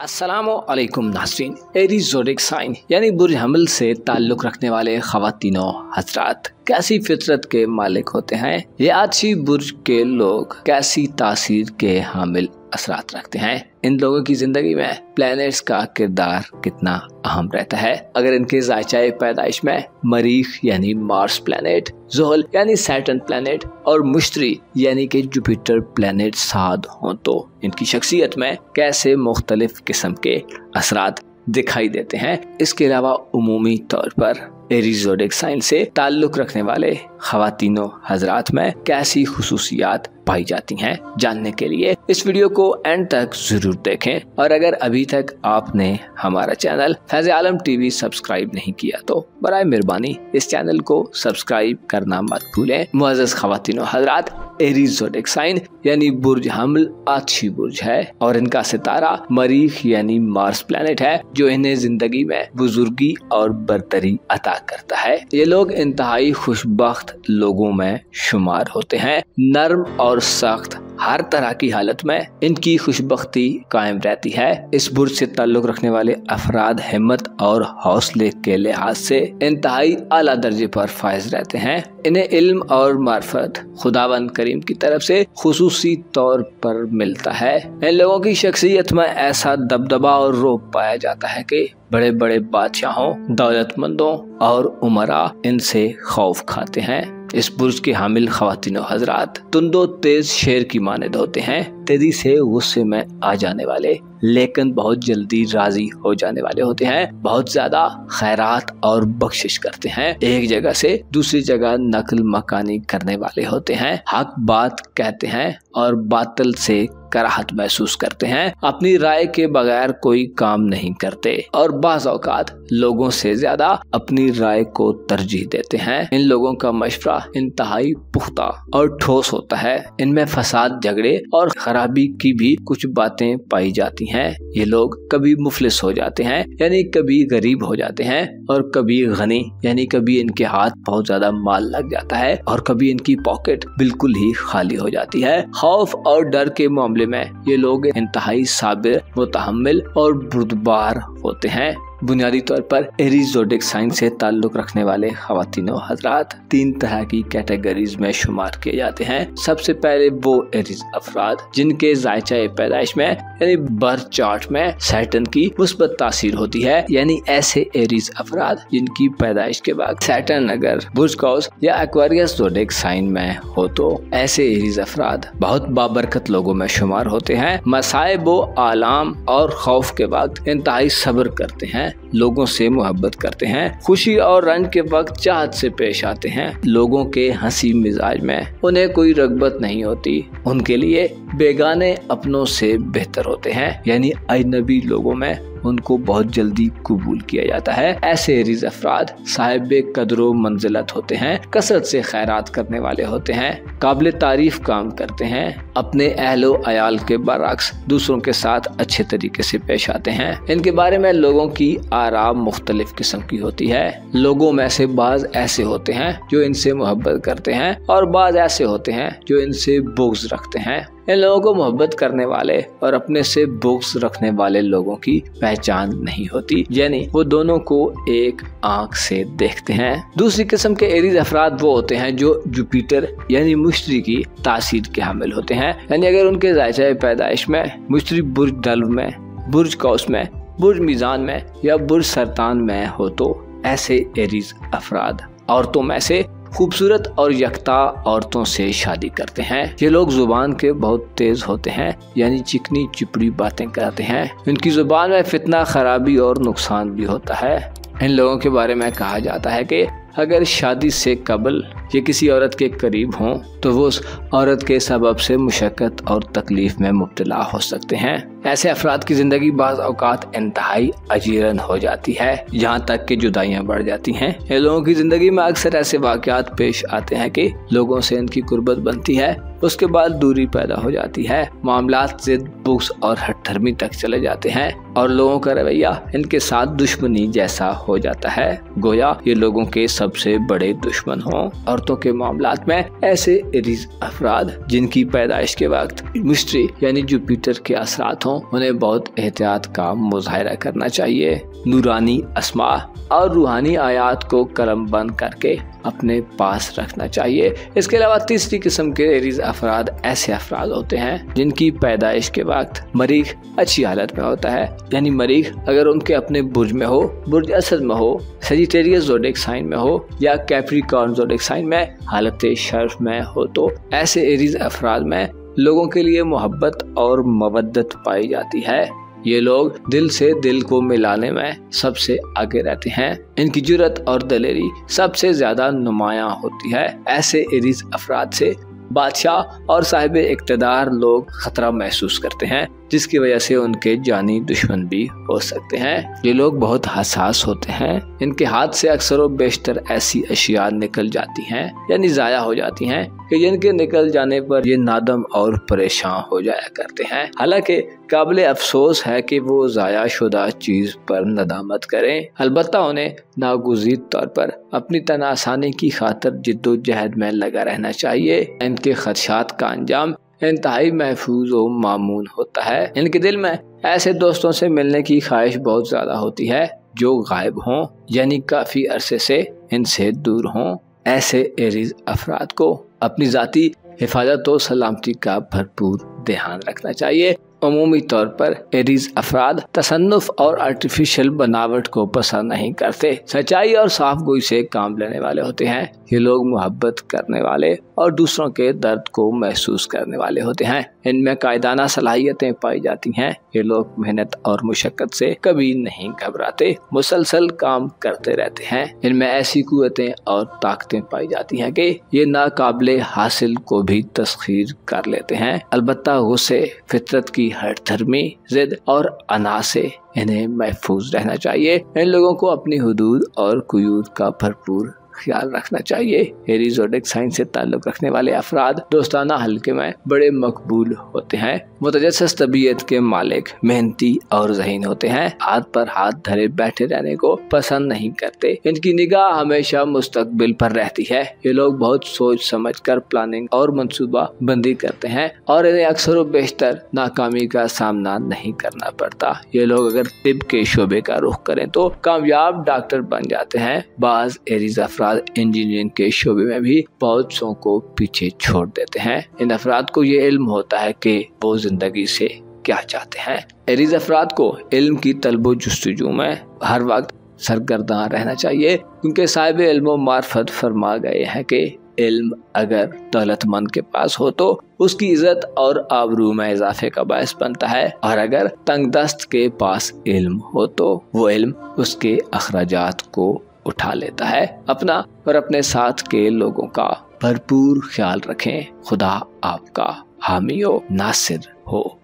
अस्सलामुअलैकुम नाज़रीन। Aries zodiac sign यानी बुर्ज हमल से ताल्लुक़ रखने वाले ख़वातीनो हज़रात कैसी फितरत के मालिक होते हैं। ये आछी बुर्ज के लोग कैसी तासीर के हामिल असरात रखते हैं। इन लोगों की जिंदगी में प्लैनेट्स का किरदार कितना अहम रहता है। अगर इनके ज़ायचाए पैदाइश में मरीख यानी मार्स प्लैनेट, ज़ुहल यानी सैटर्न प्लैनेट और मुश्तरी यानी कि जुपिटर प्लैनेट साथ हों तो इनकी शख्सियत में कैसे मुख्तलिफ किस्म के असरात दिखाई देते हैं। इसके अलावा उमूमी तौर पर एरीज़ ज़ोडिक साइन से ताल्लुक़ रखने वाले ख़वातीनो हज़रात में कैसी खुसूसियात पाई जाती हैं, जानने के लिए इस वीडियो को एंड तक जरूर देखें। और अगर अभी तक आपने हमारा चैनल फैज़ आलम टीवी सब्सक्राइब नहीं किया तो बराए मेहरबानी इस चैनल को सब्सक्राइब करना मत भूलें। मुअज़्ज़ज़ ख़वातीनो हज़रात, एरीज़ ज़ोडिक साइन यानी बुर्ज हमल आछी बुर्ज है और इनका सितारा मरीख यानी मार्स प्लैनेट है जो इन्हें जिंदगी में बुजुर्गी और बरतरी अता करता है। ये लोग इंतहाई खुशबख्त लोगों में शुमार होते हैं। नर्म और सख्त हर तरह की हालत में इनकी खुशबख्ती कायम रहती है। इस बुर्ज से ताल्लुक़ रखने वाले अफराद हिम्मत और हौसले के लिहाज से इंतहाई आला दर्जे पर फायज रहते हैं। इन्हें इल्म और मार्फत खुदावंद करीम की तरफ से खुसूसी तौर पर मिलता है। इन लोगों की शख्सियत में ऐसा दबदबा और रोब पाया जाता है कि बड़े बड़े बादशाहों, दौलतमंदों और उमरा इनसे खौफ खाते हैं। इस बुर्ज के हामिल ख़वातीनो हज़रात तुंदो तेज शेर की मानद होते हैं, तेजी से गुस्से में आ जाने वाले लेकिन बहुत जल्दी राजी हो जाने वाले होते हैं। बहुत ज्यादा खैरात और बख्शिश करते हैं। एक जगह से दूसरी जगह नकल मकानी करने वाले होते हैं। हक बात कहते हैं और बातिल से कराहत महसूस करते हैं। अपनी राय के बगैर कोई काम नहीं करते और बाज़ औक़ात लोगों से ज्यादा अपनी राय को तरजीह देते हैं। इन लोगों का मशवरा इंतहाई पुख्ता और ठोस होता है। इनमें फसाद, झगड़े और खराबी की भी कुछ बातें पाई जाती हैं। ये लोग कभी मुफलिस हो जाते हैं यानी कभी गरीब हो जाते हैं और कभी गनी यानी कभी इनके हाथ बहुत ज्यादा माल लग जाता है और कभी इनकी पॉकेट बिल्कुल ही खाली हो जाती है। खौफ और डर के मामले में ये लोग इंतहाई साबिर, मुतहम्मिल और बुर्दबार होते हैं। बुनियादी तौर पर एरीज़ ज़ोडिक साइन से ताल्लुक़ रखने वाले ख़वातीनो हज़रात तीन तरह की कैटेगरीज में शुमार किए जाते हैं। सबसे पहले वो एरीज़ अफराद जिनके ज़ायचाए पैदाइश में यानी बर्थ चार्ट में सैटर्न की मुस्बत तासीर होती है, यानी ऐसे एरीज़ अफराद जिनकी पैदाइश के बाद सैटर्न अगर बुर्ज कौस या एक्वेरियस ज़ोडिक साइन में हो तो ऐसे एरीज़ अफराद बहुत बाबरकत लोगों में शुमार होते हैं। मसाइब व आलाम और खौफ के वक्त इंतहाई सब्र करते हैं, लोगों से मोहब्बत करते हैं, खुशी और रंज के वक्त चाहत से पेश आते हैं। लोगों के हंसी मिजाज में उन्हें कोई रगबत नहीं होती। उनके लिए बेगाने अपनों से बेहतर होते हैं, यानी अजनबी लोगों में उनको बहुत जल्दी कबूल किया जाता है। ऐसे एरीज़ अफराद साहिब कदरो मंजिलत होते हैं, कसरत से खैरात करने वाले होते हैं, काबिल तारीफ काम करते हैं, अपने अहलो अयाल के बरअक्स दूसरों के साथ अच्छे तरीके से पेश आते हैं। इनके बारे में लोगों की आराम मुख्तलिफ किस्म की होती है। लोगों में से बाज ऐसे होते हैं जो इनसे मोहब्बत करते हैं और बाज ऐसे होते हैं जो इनसे बुग़्ज़ रखते हैं। इन लोगों को मोहब्बत करने वाले और अपने से बुग़्ज़ रखने वाले लोगों की पहचान नहीं होती, यानी वो दोनों को एक आंख से देखते हैं। दूसरी किस्म के एरीज़ अफराद वो होते हैं जो जुपिटर यानी मुश्तरी की तासीर के हामिल होते हैं, यानी अगर उनके ज़ायचाए पैदाइश में मुश्तरी बुर्ज डल्व में, बुर्ज कौस में, बुर्ज मीज़ान में या बुर्ज सरतान में हो तो ऐसे एरीज़ अफराद औरतों में से खूबसूरत और यकता औरतों से शादी करते हैं। ये लोग जुबान के बहुत तेज होते हैं, यानी चिकनी चिपड़ी बातें करते हैं। इनकी जुबान में फितना, खराबी और नुकसान भी होता है। इन लोगों के बारे में कहा जाता है कि अगर शादी से कबल ये किसी औरत के करीब हों तो वो उस औरत के सबब से मुशक्कत और तकलीफ में मुब्तला हो सकते हैं। ऐसे अफराद की जिंदगी बाज़ औक़ात इंतहाई अजीरन हो जाती है, यहाँ तक कि जुदाइयाँ बढ़ जाती हैं। ये लोगों की जिंदगी में अक्सर ऐसे वाक़यात पेश आते हैं कि लोगों से इनकी कुर्बत बनती है, उसके बाद दूरी पैदा हो जाती है, मामलात ज़िद, बुग़्ज़ और हठधर्मी तक चले जाते हैं और लोगों का रवैया इनके साथ दुश्मनी जैसा हो जाता है, गोया ये लोगों के सबसे बड़े दुश्मन हों। और औरतों के मामलात में ऐसे एरीज अफराद जिनकी पैदाइश के वक्त मिस्ट्री यानी जुपिटर के असरात हों, उन्हें बहुत एहतियात का मुजाहिरा करना चाहिए। नूरानी अस्मा और रूहानी आयात को कलम बंद करके अपने पास रखना चाहिए। इसके अलावा तीसरी किस्म के एरीज अफराद ऐसे अफराद होते हैं जिनकी पैदाइश के वक्त मरीख अच्छी हालत में होता है, यानी मरीख अगर उनके अपने बुर्ज में हो, बुर्ज असद में हो, सजिटेरियस ज़ोडिएक साइन में हो या कैप्रिकॉर्न ज़ोडिएक साइन में हालत शर्फ में हो, तो ऐसे एरीज अफराद में लोगों के लिए मोहब्बत और मवद्दत पाई जाती है। ये लोग दिल से दिल को मिलाने में सबसे आगे रहते हैं। इनकी जुर्रत और दलेरी सबसे ज्यादा नुमायां होती है। ऐसे एरीज अफराद से बादशाह और साहिब इक्तदार लोग खतरा महसूस करते हैं, जिसकी वजह से उनके जानी दुश्मन भी हो सकते हैं। ये लोग बहुत हसास होते हैं। इनके हाथ से अक्सर व बेशतर ऐसी अशिया निकल जाती हैं यानी ज़ाया हो जाती हैं कि जिनके निकल जाने पर ये नादम और परेशान हो जाया करते हैं। हालांकि काबिल अफसोस है कि वो ज़ाया शुदा चीज़ पर नदामत करें। अलबत्ता उन्हें नागुज़ीर तौर पर अपनी तनासानी की खातिर जिद्दोजहद में लगा रहना चाहिए। इनके खदशात का अंजाम इंतहाई महफूज व मामून होता है। इनके दिल में ऐसे दोस्तों से मिलने की ख्वाहिश बहुत ज्यादा होती है जो गायब हों यानी काफी अरसे से इनसे दूर हों। ऐसे एरीज अफराद को अपनी जाती हिफाजत और सलामती का भरपूर ध्यान रखना चाहिए। अमूमी तौर पर एरीज अफराद तसन्नुफ और आर्टिफिशियल बनावट को पसंद नहीं करते। सच्चाई और साफ गोई से काम लेने वाले होते हैं। ये लोग मोहब्बत करने वाले और दूसरों के दर्द को महसूस करने वाले होते हैं। इनमें कायदाना सलाहियतें पाई जाती हैं। ये लोग मेहनत और मुशक्कत से कभी नहीं घबराते, मुसलसल काम करते रहते हैं। इनमें ऐसी कुव्वतें और ताकतें पाई जाती हैं कि ये नाकाबिले हासिल को भी तस्खीर कर लेते हैं। अलबत्ता गुस्से, फितरत की हर धर्मी जिद और अना से इन्हें महफूज रहना चाहिए। इन लोगों को अपनी हुदूद और कुयूद का भरपूर ख्याल रखना चाहिए। एरीज ज़ोडिएक साइन से ताल्लुक रखने वाले अफराद दोस्ताना हल्के में बड़े मकबूल होते हैं। मुतजस्सिस तबीयत के मालिक, मेहनती और ज़हीन होते हैं। हाथ पर हाथ धरे बैठे रहने को पसंद नहीं करते। इनकी निगाह हमेशा मुस्तकबिल पर रहती है। ये लोग बहुत सोच समझ कर प्लानिंग और मंसूबा बंदी करते हैं और इन्हें अक्सर व बेशतर नाकामी का सामना नहीं करना पड़ता। ये लोग अगर तिब के शोबे का रुख करें तो कामयाब डॉक्टर बन जाते हैं। बाज एरीज अफराद इंजीनियरिंग के शोबे में भी बहुत सौ को पीछे छोड़ देते हैं। इन अफराद को ये इल्म होता है कि वो जिंदगी से क्या चाहते हैं। एरीज अफराद को इल्म की तलबो जुस्तजू में हर वक्त सरगर्दान रहना चाहिए, क्योंकि साहिब इल्म व मार्फत फरमा गए हैं कि इल्म अगर दौलतमंद के पास हो तो उसकी इज्जत और आबरू में इजाफे का बायस बनता है, और अगर तंगदस्त के पास इल्म हो तो वो इल्म उसके अखराजात को उठा लेता है। अपना और अपने साथ के लोगों का भरपूर ख्याल रखें। खुदा आपका हामी व नासिर हो।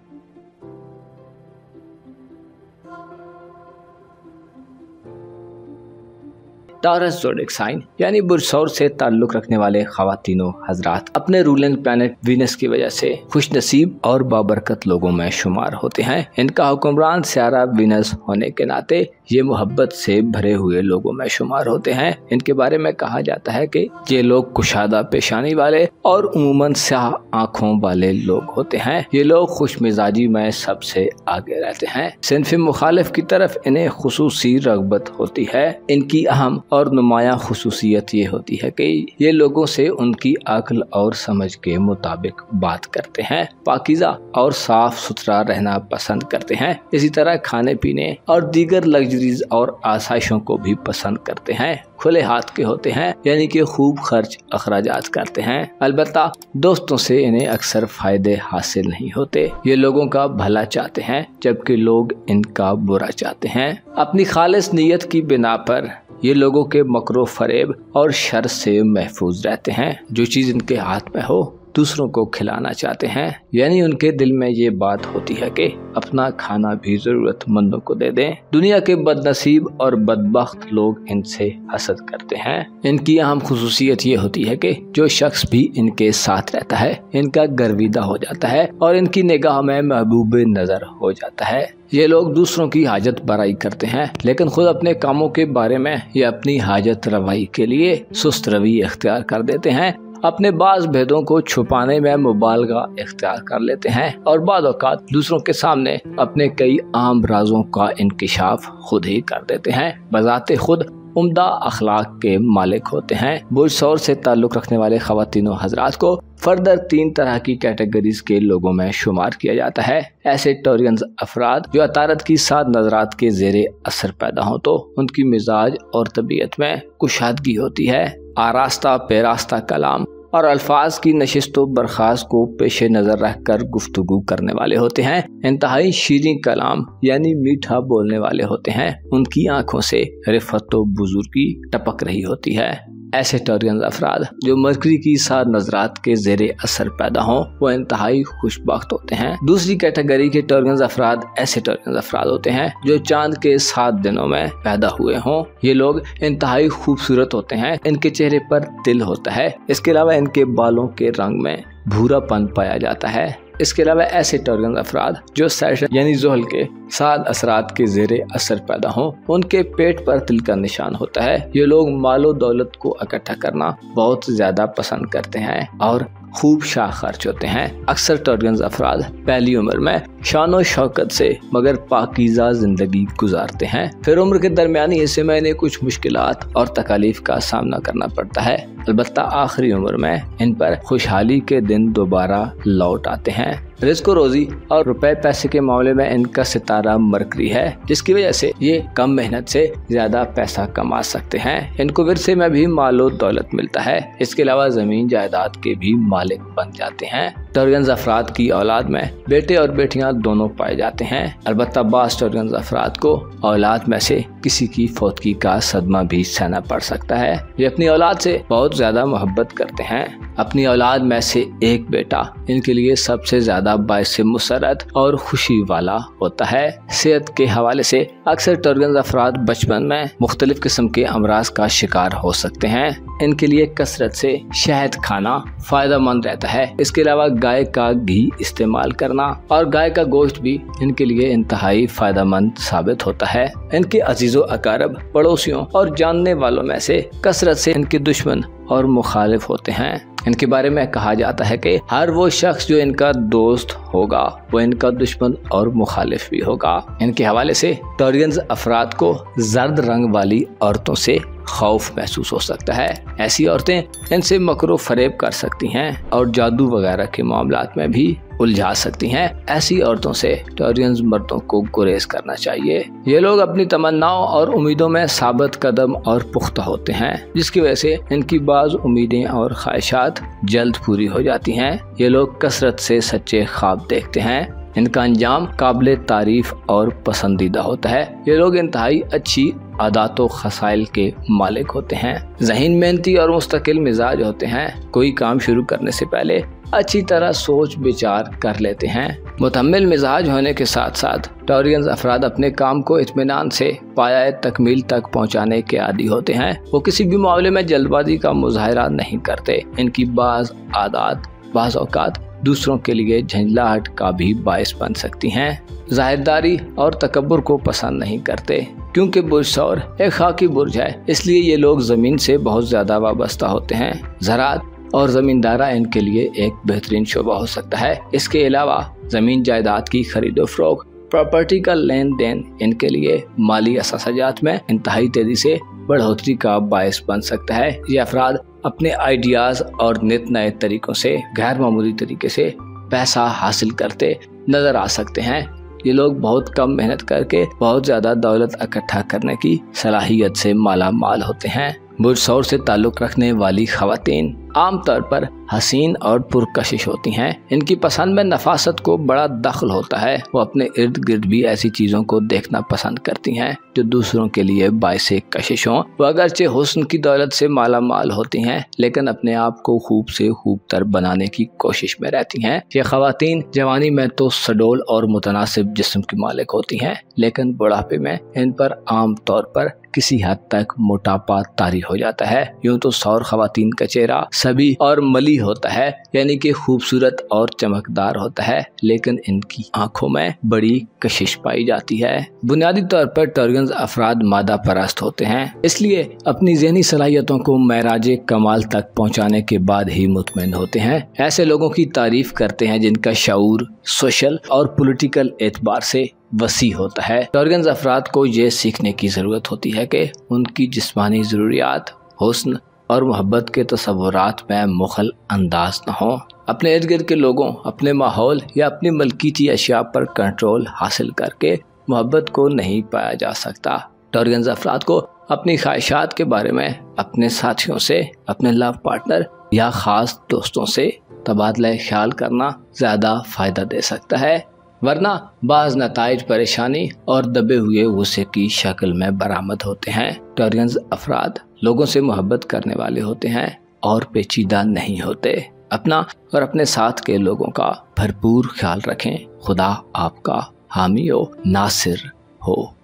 टॉरस ज़ोडिएक साइन यानी बुरसौर से ताल्लुक रखने वाले ख्वातीनो हजरात अपने रूलिंग प्लैनेट वीनस की वजह से खुश नसीब और बाबरकत लोगों में शुमार होते हैं। इनका हुक्मरान सियारा वीनस होने के नाते ये मोहब्बत से भरे हुए लोगों में शुमार होते हैं। इनके बारे में कहा जाता है कि ये लोग कुशादा पेशानी वाले और उमूमन स्याह आँखों वाले लोग होते हैं। ये लोग खुश मिजाजी में सबसे आगे रहते हैं। सिन्फ़ मुखालिफ की तरफ इन्हें खुसूसी रग़बत होती है। इनकी अहम और नुमाया खुसूसियत ये होती है कि ये लोगों से उनकी अक्ल और समझ के मुताबिक बात करते हैं। पाकीज़ा और साफ सुथरा रहना पसंद करते हैं। इसी तरह खाने पीने और दीगर लग्जरीज और आसाइशों को भी पसंद करते हैं। खुले हाथ के होते हैं, यानी कि खूब खर्च अखराजात करते हैं। अलबत्ता दोस्तों से इन्हें अक्सर फायदे हासिल नहीं होते। ये लोगों का भला चाहते हैं जबकि लोग इनका बुरा चाहते हैं। अपनी खालिस नीयत की बिना पर ये लोगों के मकरो फरेब और शर से महफूज रहते हैं। जो चीज़ इनके हाथ में हो दूसरों को खिलाना चाहते हैं, यानी उनके दिल में ये बात होती है कि अपना खाना भी जरूरतमंदों को दे दें। दुनिया के बदनसीब और बदबख्त लोग इनसे हसद करते हैं। इनकी अहम खुसूसियत ये होती है कि जो शख्स भी इनके साथ रहता है इनका गर्विदा हो जाता है और इनकी निगाह में महबूब नजर हो जाता है। ये लोग दूसरों की हाजत बराई करते हैं, लेकिन खुद अपने कामों के बारे में या अपनी हाजत रवाई के लिए सुस्त रवैया इख्तियार कर देते हैं। अपने बाज भेदों को छुपाने में मुबालगा इख्तियार कर लेते हैं और बाद औक़ात दूसरों के सामने अपने कई आम राजों का इंकिशाफ खुद ही कर देते हैं। बजाते खुद उम्दा अखलाक के मालिक होते हैं। बुर्ज सौर से ताल्लुक़ रखने वाले ख़वातीन हज़रात को फर्दर 3 तरह की कैटेगरीज के लोगों में शुमार किया जाता है। ऐसे टोरियंस अफराद जो अतारत की सात नजरात के ज़ेरे असर पैदा हो तो उनकी मिजाज और तबीयत में कुशादगी होती है। आरास्ता पेरास्ता कलाम और अल्फाज की नशिस्त व बर्खास्त को पेश नज़र रख कर गुफ्तगू करने वाले होते हैं। इंतहाई शीरीं कलाम यानी मीठा बोलने वाले होते हैं। उनकी आंखों से रिफ़त व बुजुर्गी टपक रही होती है। ऐसे टोरियंस अफराद जो मरकरी की सात नजरात के ज़ेरे असर पैदा हों वो इंतहाई खुशबख्त होते हैं। दूसरी कैटेगरी के टोरियंस अफराद ऐसे टोरियंस अफराद होते हैं जो चांद के 7 दिनों में पैदा हुए हों। ये लोग इंतहाई खूबसूरत होते हैं। इनके चेहरे पर तिल होता है। इसके अलावा इनके बालों के रंग में भूरापन पाया जाता है। इसके अलावा ऐसे टोरियंस अफराद जो सैटर्न यानी ज़ोहल के 7 असरात के ज़ेरे असर पैदा हों उनके पेट पर तिल का निशान होता है। ये लोग मालो दौलत को इकट्ठा करना बहुत ज्यादा पसंद करते हैं और खूब शाह खर्च होते हैं। अक्सर टोरियंस अफराद पहली उम्र में शान शौकत से मगर पाकीज़ा जिंदगी गुजारते हैं। फिर उम्र के दरमियानी हिस्से में इन्हें कुछ मुश्किलात और तकालीफ का सामना करना पड़ता है। अलबत्ता आखिरी उम्र में इन पर खुशहाली के दिन दोबारा लौट आते हैं। रिज़्क़ रोज़ी और रुपए पैसे के मामले में इनका सितारा मरकरी है, जिसकी वजह से ये कम मेहनत से ज्यादा पैसा कमा सकते हैं। इनको विरसे में भी मालो दौलत मिलता है। इसके अलावा जमीन जायदाद के भी मालिक बन जाते हैं। टोरियंस अफराद की औलाद में बेटे और बेटियां दोनों पाए जाते हैं। अलबत्ता बाज़ टोरियंस अफराद को औलाद में से किसी की फौतगी का सदमा भी सहना पड़ सकता है। ये अपनी औलाद से बहुत ज्यादा मोहब्बत करते हैं। अपनी औलाद में से एक बेटा इनके लिए सबसे ज्यादा बाइस मुसरत और खुशी वाला होता है। सेहत के हवाले से अक्सर टोरियंस अफराद बचपन में मुख्तलिफ किस्म के अमराज का शिकार हो सकते हैं। इनके लिए कसरत से शहद खाना फायदा मंद रहता है। इसके अलावा गाय का घी इस्तेमाल करना और गाय का गोश्त भी इनके लिए इंतहाई फायदा मंद साबित होता है। इनके अजीजों अकारब पड़ोसियों और जानने वालों में से कसरत से इनके दुश्मन और मुखालिफ होते हैं। इनके बारे में कहा जाता है कि हर वो शख्स जो इनका दोस्त होगा वो इनका दुश्मन और मुखालिफ भी होगा। इनके हवाले से टोरियंस अफराद को जर्द रंग वाली औरतों से खौफ महसूस हो सकता है। ऐसी औरतें इनसे मकरो फरेब कर सकती हैं और जादू वगैरह के मामलात में भी उलझा सकती हैं। ऐसी औरतों से टोरियंस मर्दों को गुरेज करना चाहिए। ये लोग अपनी तमन्नाओं और उम्मीदों में साबित कदम और पुख्ता होते हैं, जिसकी वजह से इनकी बाज़ उम्मीदें और ख्वाहिशात जल्द पूरी हो जाती हैं। ये लोग कसरत से सच्चे ख्वाब देखते हैं। इनका अंजाम काबिल तारीफ और पसंदीदा होता है। ये लोग इंतहाई अच्छी आदात व खसाइल के मालिक होते हैं। ज़हीन मेहनती और मुस्तकिल मिजाज होते हैं। कोई काम शुरू करने से पहले अच्छी तरह सोच विचार कर लेते हैं। मुतहम्मिल मिजाज होने के साथ साथ टोरियंस अफराद अपने काम को इत्मीनान से पाया तकमील तक पहुंचाने के आदी होते हैं। वो किसी भी मामले में जल्दबाजी का मुजाहरा नहीं करते। इनकी बाज़ आदात बाज़ औक़ात दूसरों के लिए झंझलाहट का भी बायस बन सकती हैं। जाहिरदारी और तकब्बुर को पसंद नहीं करते। क्योंकि बुर्ज सौर एक खाकी बुर्ज है, इसलिए ये लोग ज़मीन से बहुत ज़्यादा वाबस्ता होते हैं। ज़राअत और ज़मींदारा इनके लिए एक बेहतरीन शोबा हो सकता है। इसके अलावा ज़मीन जायदाद की खरीदो फरोख्त, प्रॉपर्टी का लेन देन इनके लिए माली असासाजात में इंतहाई तेजी से बढ़ोतरी का बायस बन सकता है। ये अफराद अपने आइडियाज़ और नित नए तरीकों से गैर मामूली तरीके से पैसा हासिल करते नजर आ सकते हैं। ये लोग बहुत कम मेहनत करके बहुत ज़्यादा दौलत इकट्ठा करने की सलाहियत से माला माल होते हैं। बुर्ज सौर से ताल्लुक़ रखने वाली ख़वातीन आम तौर पर हसीन और पुरकशिश होती हैं। इनकी पसंद में नफासत को बड़ा दखल होता है। वो अपने इर्द गिर्द भी ऐसी चीज़ों को देखना पसंद करती हैं जो दूसरों के लिए बाइसे कशिश हों। वो अगरचे हुस्न की दौलत से माला माल होती हैं, लेकिन अपने आप को खूब से खूब तर बनाने की कोशिश में रहती हैं। ये ख़वातीन जवानी में तो सडोल और मुतनासिब जिस्म की मालिक होती हैं, लेकिन बुढ़ापे में इन पर आम तौर पर किसी हद तक मोटापा तारी हो जाता है। यूं तो सौर ख़वातीन का चेहरा सभी और मली होता है, यानी कि खूबसूरत और चमकदार होता है, लेकिन इनकी आंखों में बड़ी कशिश पाई जाती है। बुनियादी तौर पर टॉर्गन्स अफराद मादा परस्त होते हैं, इसलिए अपनी ज़हनी सलाहियतों को महराज कमाल तक पहुंचाने के बाद ही मुतमईन होते हैं। ऐसे लोगों की तारीफ करते हैं जिनका शऊर सोशल और पॉलिटिकल एतबार से वसी होता है। टॉर्गन्स अफराद को ये सीखने की ज़रूरत होती है कि उनकी जिस्मानी ज़रूरियात, हुस्न और मोहब्बत के तसव्वुरात में मुखल अंदाज न हो। अपने इर्द गिर्द के लोगों, अपने माहौल या अपनी मलकीती अशिया पर कंट्रोल हासिल करके मोहब्बत को नहीं पाया जा सकता। टॉर्गन्स अफराद को अपनी ख्वाहिशात के बारे में अपने साथियों से, अपने लव पार्टनर या ख़ास दोस्तों से तबादला ख्याल करना ज़्यादा फ़ायदा दे सकता है, वरना बाज़ नताइज परेशानी और दबे हुए गुस्से की शक्ल में बरामद होते हैं। टॉर्गन्स अफराद लोगों से मोहब्बत करने वाले होते हैं और पेचीदा नहीं होते। अपना और अपने साथ के लोगों का भरपूर ख्याल रखें। खुदा आपका हामी हो, नासिर हो।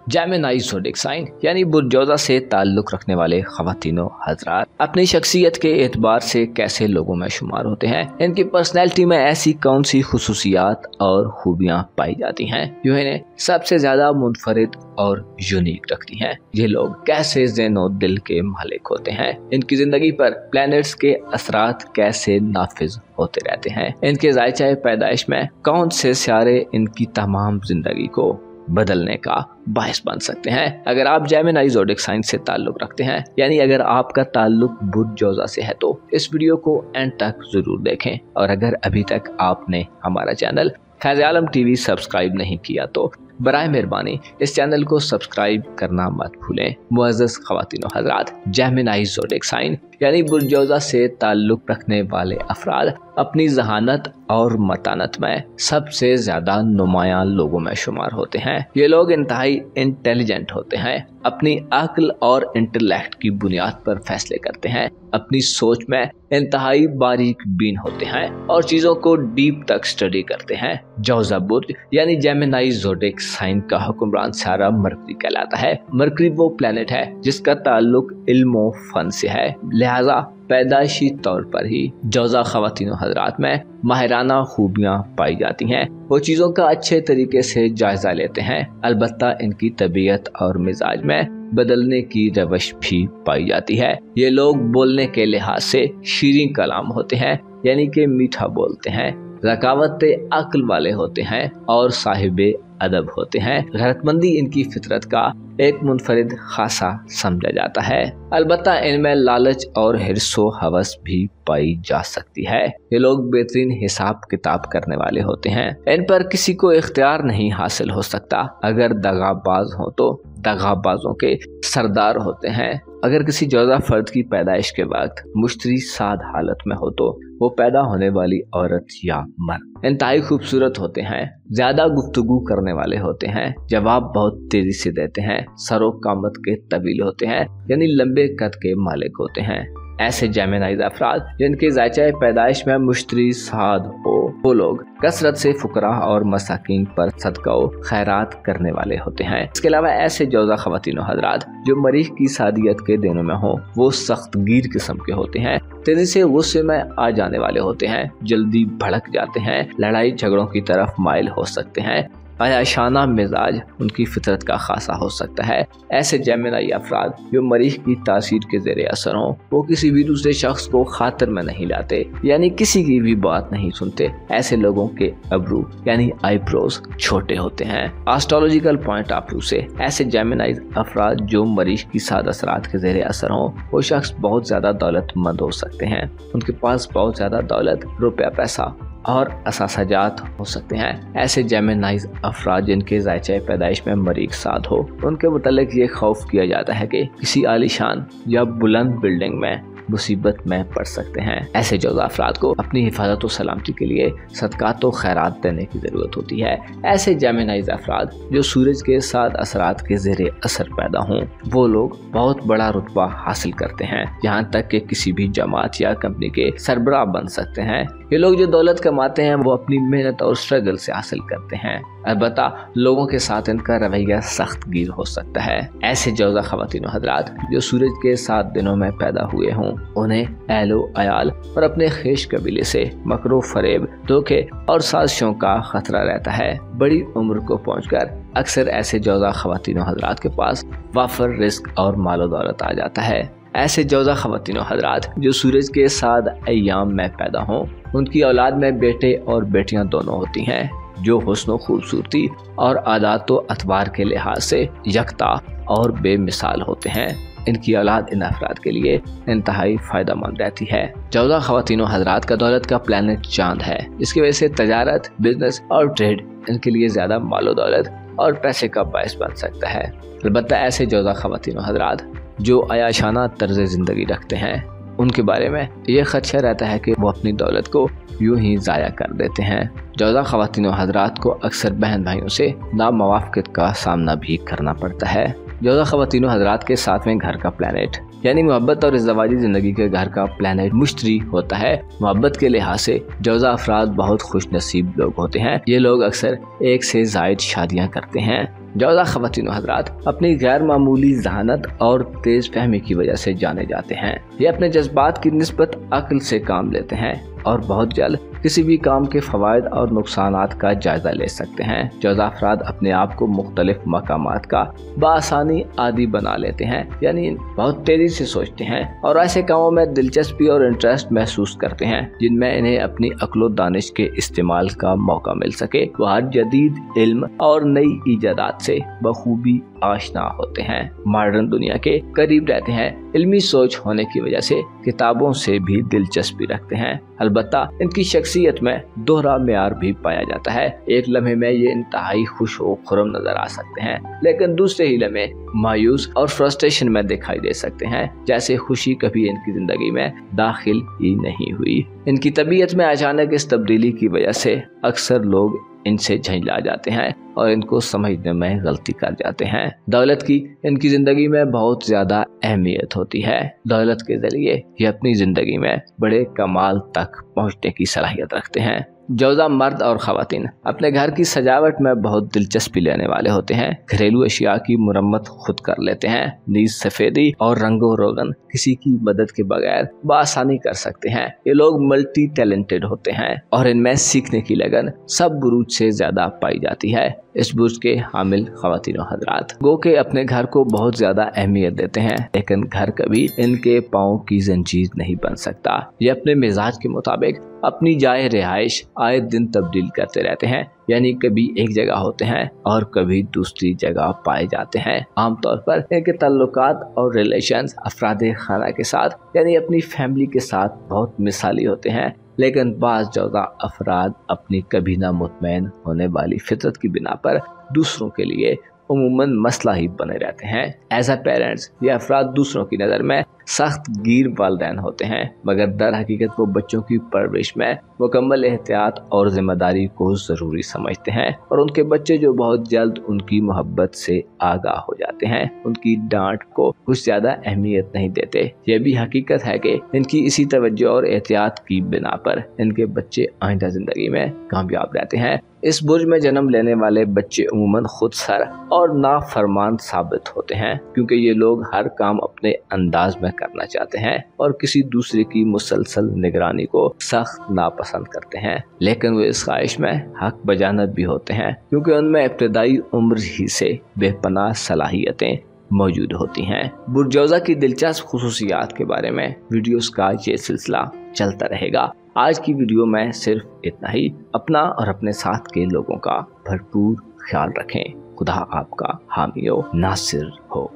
जेमिनी ज़ोडिएक साइन यानी बुर्जौज़ा से ताल्लुक़ रखने वाले ख़वातीनो हज़रात अपनी शख्सियत के एतबार से कैसे लोगों में शुमार होते हैं? इनकी पर्सनैलिटी में ऐसी कौन सी खुसूसियात और खूबियाँ पाई जाती हैं जो इन्हें सबसे ज़्यादा मुनफरिद और यूनिक रखती हैं? ये लोग कैसे ज़हनो दिल के मालिक होते हैं? इनकी ज़िंदगी पर प्लैनेट्स के असरात कैसे नाफिज होते रहते हैं? इनके ज़ायचे पैदाइश में कौन से सियारे इनकी तमाम ज़िंदगी को बदलने का बायस बन सकते हैं? अगर आप जेमिनी ज़ोडिएक साइन से ताल्लुक़ रखते हैं, यानी अगर आपका ताल्लुक़ बुर्जौज़ा से है, तो इस वीडियो को एंड तक ज़रूर देखें। और अगर अभी तक आपने हमारा चैनल फैज़ आलम टीवी सब्सक्राइब नहीं किया तो बराए मेहरबानी इस चैनल को सब्सक्राइब करना मत भूलें। मुअज़्ज़ज़ ख़वातीनो हज़रात, जेमिनी ज़ोडिएक साइन यानी बुर्जौज़ा से ताल्लुक़ रखने वाले अफराद अपनी जहानत और मतानत में सबसे ज़्यादा नुमायां लोगों में शुमार होते हैं। ये लोग इंतहाई इंटेलिजेंट होते हैं, अपनी अक्ल और इंटेलेक्ट की बुनियाद पर फैसले करते हैं, अपनी सोच में इंतहाई बारीक बीन होते हैं और चीज़ों को डीप तक स्टडी करते हैं। जौज़ा बुर्ज यानी जेमिनी ज़ोडिएक साइन का हुक्मरान सितारा मरकरी कहलाता है। मरकरी वो प्लेनेट है जिसका ताल्लुक इल्म फन से है, लिहाजा पैदाइशी तौर पर ही जौज़ा ख़वातीनो हज़रात में माहिराना खूबियाँ पाई जाती हैं। वो चीज़ों का अच्छे तरीके से जायज़ा लेते हैं, अलबत्ता इनकी तबीयत और मिजाज में बदलने की रवश भी पाई जाती है। ये लोग बोलने के लिहाज से शीरीं कलाम होते हैं, यानी कि मीठा बोलते हैं, ज़कावत अक्ल वाले होते हैं और साहिबे अदब होते हैं। गैरतमंदी इनकी फितरत का एक मुनफरिद खासा समझा जाता है, अलबत्ता इनमें लालच और हिर्सो हवस भी पाई जा सकती है। ये लोग बेहतरीन हिसाब किताब करने वाले होते हैं, इन पर किसी को इख्तियार नहीं हासिल हो सकता। अगर दगाबाज हो तो दगाबाजों के सरदार होते हैं। अगर किसी जौज़ा फर्द की पैदाइश के वक्त मुश्तरी साद हालत में हो तो वो पैदा होने वाली औरत या मर्द इंतहाई खूबसूरत होते हैं, ज्यादा गुफ्तगू करने वाले होते हैं, जवाब बहुत तेजी से देते हैं, सरो कामत के तवील होते हैं, यानी लंबे कद के मालिक होते हैं। ऐसे जेमिनी अफराद जिनके ज़ायचे पैदाइश में मुश्तरी साद हो, वो लोग कसरत से फुकरा और मसाकीन पर सदका खैरात करने वाले होते हैं। इसके अलावा ऐसे जौज़ा ख़वातीनो हज़रात जो मरीख की सादियत के दिनों में हो, वो सख्त गीर किस्म के होते हैं, तेजी से गुस्से में आ जाने वाले होते हैं, जल्दी भड़क जाते हैं, लड़ाई झगड़ों की तरफ माइल हो सकते हैं, अयाशाना मिजाज उनकी फितरत का खासा हो सकता है। ऐसे जेमिनी अफराद जो मरीख की तासीर के ज़ेरे असर हों, वो किसी भी दूसरे शख्स को खातिर में नहीं लाते, यानी किसी की भी बात नहीं सुनते। ऐसे लोगों के अब्रू यानी आईब्रोज छोटे होते हैं। एस्ट्रोलॉजिकल पॉइंट ऑफ व्यू से ऐसे जेमिनी अफराद जो मरीख की साद असरात के ज़ेरे असर हों, वो शख्स बहुत ज़्यादा दौलतमंद हो सकते हैं। उनके पास बहुत ज़्यादा दौलत, रुपया पैसा और असासाजात हो सकते हैं। ऐसे जेमिनी अफराद जिनके ज़ायचे पैदाइश में मरीख साद हो, उनके मुतालिक ये खौफ किया जाता है कि किसी आलीशान या बुलंद बिल्डिंग में मुसीबत में पड़ सकते हैं। ऐसे जौज़ा अफराद को अपनी हिफाजत और सलामती के लिए सदकात और खैरात देने की ज़रूरत होती है। ऐसे जेमिनाइज अफराद जो सूरज के साथ असरात के ज़ेरे असर पैदा हों, वो लोग बहुत बड़ा रुतबा हासिल करते हैं, यहाँ तक कि किसी भी जमात या कंपनी के सरबराह बन सकते हैं। ये लोग जो दौलत कमाते हैं वो अपनी मेहनत और स्ट्रगल से हासिल करते हैं। अलबत्ता लोगों के साथ इनका रवैया सख्त गिर हो सकता है। ऐसे जौज़ा ख़वातीन और हज़रात जो सूरज के 7 दिनों में पैदा हुए हों, उन्हें अहलो अयाल और अपने खेश कबीले से मकरो फरेब, धोखे और साजिशों का खतरा रहता है। बड़ी उम्र को पहुंचकर अक्सर ऐसे जौज़ा ख़वातीन और हज़रात के पास वाफर रिस्क और मालो दौलत आ जाता है। ऐसे जौज़ा ख़वातीन और हज़रात जो सूरज के 7 अय्याम में पैदा हों, उनकी औलाद में बेटे और बेटियां दोनों होती हैं, जो हुस्न खूबसूरती और आदात व अतबार के लिहाज से यकता और बेमिसाल होते हैं। इनकी औलाद इन अफराद के लिए इंतहाई फ़ायदा मंद रहती है। जौज़ा ख़वातीन हज़रात का दौलत का प्लानट चांद है। इसकी वजह से तजारत, बिजनेस और ट्रेड इनके लिए ज़्यादा मालो दौलत और पैसे का बायस बन सकता है। अलबत्ता ऐसे जौज़ा ख़वातीन हज़रात जो अयाशाना तर्ज ज़िंदगी रखते हैं, उनके बारे में ये खदशा रहता है कि वो अपनी दौलत को यूं ही ज़ाया कर देते हैं। जौज़ा ख़वातीन और हज़रात को अक्सर बहन भाइयों से नामुवाफ़क़त का सामना भी करना पड़ता है। जौज़ा ख़वातीन और हज़रात के 7वें घर का प्लैनेट यानी मोहब्बत और इज़्ज़वाजी ज़िंदगी के घर का प्लैनेट मुश्तरी होता है। मोहब्बत के लिहाज से जौज़ा अफराद बहुत खुश नसीब लोग होते हैं। ये लोग अक्सर एक से ज़ायद शादियाँ करते हैं। जौज़ा ख़वातीन और हज़रात अपनी गैर मामूली ज़हानत और तेज़ फहमी की वजह से जाने जाते हैं। ये अपने जज्बात की निस्बत अक्ल से काम लेते हैं और बहुत जल्द किसी भी काम के फ़वाइद और नुकसानात का जायज़ा ले सकते हैं। जौज़ा अफराद अपने आप को मुख्तलिफ मकामात का बआसानी आदी बना लेते हैं, यानी बहुत तेज़ी से सोचते हैं और ऐसे कामों में दिलचस्पी और इंटरेस्ट महसूस करते हैं जिनमें इन्हें अपनी अक्ल व दानिश के इस्तेमाल का मौका मिल सके। वह हर जदीद इल्म और नई ईजादात से बखूबी आशना होते हैं, मॉडर्न दुनिया के करीब रहते हैं, इल्मी सोच होने की वजह से किताबों से भी दिलचस्पी रखते हैं। अलबत्ता इनकी शख्सियत में दोहरा मेयार भी पाया जाता है। एक लम्हे में ये इंतहाई खुश व खुर्रम नजर आ सकते हैं, लेकिन दूसरे ही लम्हे मायूस और फ्रस्ट्रेशन में दिखाई दे सकते हैं, जैसे खुशी कभी इनकी जिंदगी में दाखिल ही नहीं हुई। इनकी तबीयत में अचानक इस तब्दीली की वजह से अक्सर लोग इनसे झंझला जाते हैं और इनको समझने में गलती कर जाते हैं। दौलत की इनकी जिंदगी में बहुत ज्यादा अहमियत होती है। दौलत के जरिए ये अपनी जिंदगी में बड़े कमाल तक पहुंचने की सलाहियत रखते हैं। जौज़ा मर्द और ख़वातीन अपने घर की सजावट में बहुत दिलचस्पी लेने वाले होते हैं। घरेलू अशिया की मुरम्मत खुद कर लेते हैं। नीज सफ़ेदी और रंगो रोगन किसी की मदद के बगैर बआसानी कर सकते हैं। ये लोग मल्टी टैलेंटेड होते हैं और इनमें सीखने की लगन सब बुरूज से ज्यादा पाई जाती है। इस बुर्ज के हामिल ख़वातीन और हज़रात गो के अपने घर को बहुत ज्यादा अहमियत देते हैं, लेकिन घर कभी इनके पाँव की जंजीर नहीं बन सकता। ये अपने मिजाज के मुताबिक अपनी जाए रिहाइश आए दिन तब्दील करते रहते हैं, यानी कभी एक जगह होते हैं और कभी दूसरी जगह पाए जाते हैं। आमतौर पर इनके ताल्लुकात और रिलेशंस अफरादे खाना के साथ यानी अपनी फैमिली के साथ बहुत मिसाली होते हैं, लेकिन बाज़ जौज़ा अफराद अपनी कभी ना मुतमैन होने वाली फितरत की बिना पर दूसरों के लिए उमूमन मसला ही बने रहते हैं। एज अ पेरेंट्स ये अफराद दूसरों की नज़र में सख्त गिर वालिदैन होते हैं, मगर दर हकीकत वो बच्चों की परवरिश में मुकम्मल एहतियात और जिम्मेदारी को ज़रूरी समझते हैं और उनके बच्चे जो बहुत जल्द उनकी मोहब्बत से आगाह हो जाते हैं, उनकी डांट को कुछ ज़्यादा अहमियत नहीं देते। यह भी हकीकत है कि इनकी इसी तवज्जो और एहतियात की बिना पर इनके बच्चे आइंदा ज़िंदगी में कामयाब रहते हैं। इस बुर्ज में जन्म लेने वाले बच्चे उम्मन खुद सर और नाफरमान साबित होते हैं, क्योंकि ये लोग हर काम अपने अंदाज में करना चाहते हैं और किसी दूसरे की मुसलसल निगरानी को सख्त नापसंद करते हैं। लेकिन वो इस ख्वाहिश में हक बजानत भी होते हैं, क्योंकि उनमें इब्तदाई उम्र ही से बेपनाह सलाहियतें मौजूद होती हैं। बुर्ज जौज़ा की दिलचस्प खुसूसियात के बारे में वीडियोस का ये सिलसिला चलता रहेगा। आज की वीडियो में सिर्फ इतना ही। अपना और अपने साथ के लोगों का भरपूर ख्याल रखें। खुदा आपका हामी हो, नासिर हो।